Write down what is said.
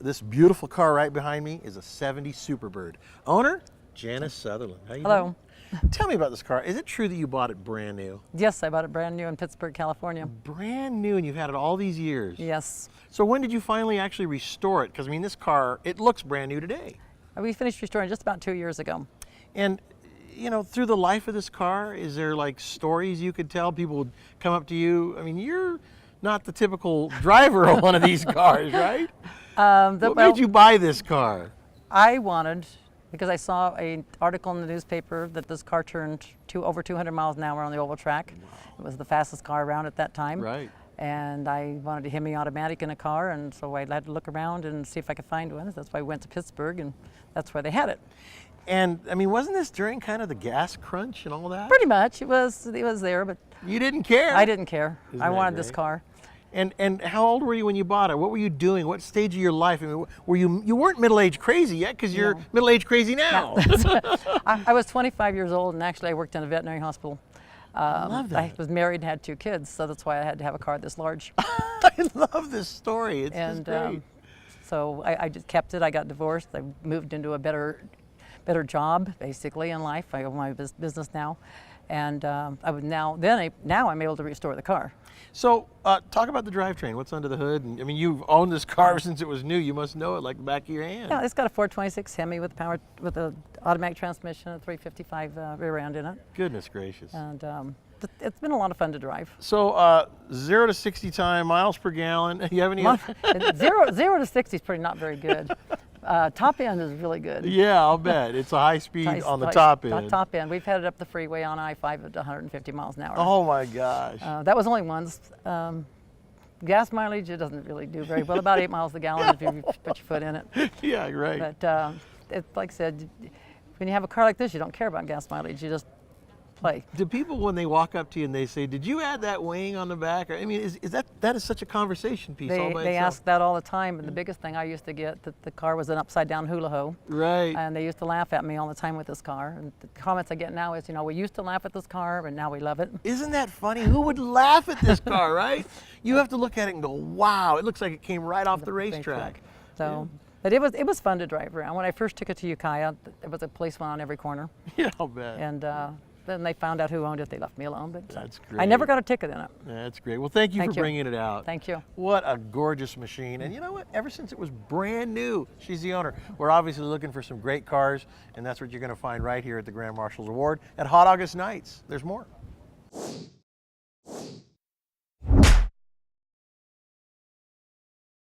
This beautiful car right behind me is a '70 Superbird. Owner, Janis Sutherland. How you Hello. doing? Tell me about this car. Is it true that you bought it brand new? Yes, I bought it brand new in Pittsburgh, California. Brand new, and you've had it all these years. Yes. So when did you finally actually restore it? Because I mean, this car, it looks brand new today. We finished restoring just about 2 years ago. And you know, through the life of this car, is there like stories you could tell? People would come up to you. I mean, you're not the typical driver of one of these cars, right? What made you buy this car? I wanted, because I saw an article in the newspaper that this car turned over 200 miles an hour on the oval track. Wow. It was the fastest car around at that time. Right. And I wanted a Hemi automatic in a car, and so I had to look around and see if I could find one. That's why I went to Pittsburgh, and that's where they had it. And I mean, wasn't this during kind of the gas crunch and all that? Pretty much, it was there, but you didn't care. I didn't care. Isn't I that wanted great? this car. And how old were you when you bought it? What were you doing? What stage of your life? I mean, were you weren't middle-aged crazy yet, because you're middle-aged crazy now. No. I was 25 years old, and actually I worked in a veterinary hospital. I love that. I was married and had 2 kids, so that's why I had to have a car this large. I love this story. It's just great. So I just kept it. I got divorced. I moved into a better job, basically, in life. I own my business now, and now I'm able to restore the car. So talk about the drivetrain. What's under the hood? And I mean, you've owned this car since it was new. You must know it like the back of your hand. Yeah, it's got a 426 Hemi with an automatic transmission, a 355 rear end in it. Goodness gracious. And it's been a lot of fun to drive. So 0 to 60 time, miles per gallon. You have any? Zero to 60 is pretty not very good. Top end is really good. Yeah, I'll bet. It's a high speed on the top end. Top end. We've had it up the freeway on I-5 at 150 miles an hour. Oh my gosh. That was only once. Gas mileage, it doesn't really do very well. About 8 miles a gallon if you put your foot in it. Yeah, right. But like I said, when you have a car like this, you don't care about gas mileage. You just play. Do people, when they walk up to you and they say, "Did you add that wing on the back?" Or, I mean, is that is such a conversation piece all by They itself. ask that all the time, and the biggest thing I used to get, that the car was an upside-down hula ho. Right. And they used to laugh at me all the time with this car. And the comments I get now is, we used to laugh at this car, but now we love it. Isn't that funny? Who would laugh at this car, right? You have to look at it and go, "Wow, it looks like it came right off the racetrack." So, but it was fun to drive around. When I first took it to Ukiah, there was a policeman on every corner. Yeah, I'll bet. And then they found out who owned it. They left me alone. But that's great. I never got a ticket in it. That's great. Well, thank you for bringing it out. Thank you. What a gorgeous machine. And you know what? Ever since it was brand new, she's the owner. We're obviously looking for some great cars, and that's what you're going to find right here at the Grand Marshal Award at Hot August Nights. There's more.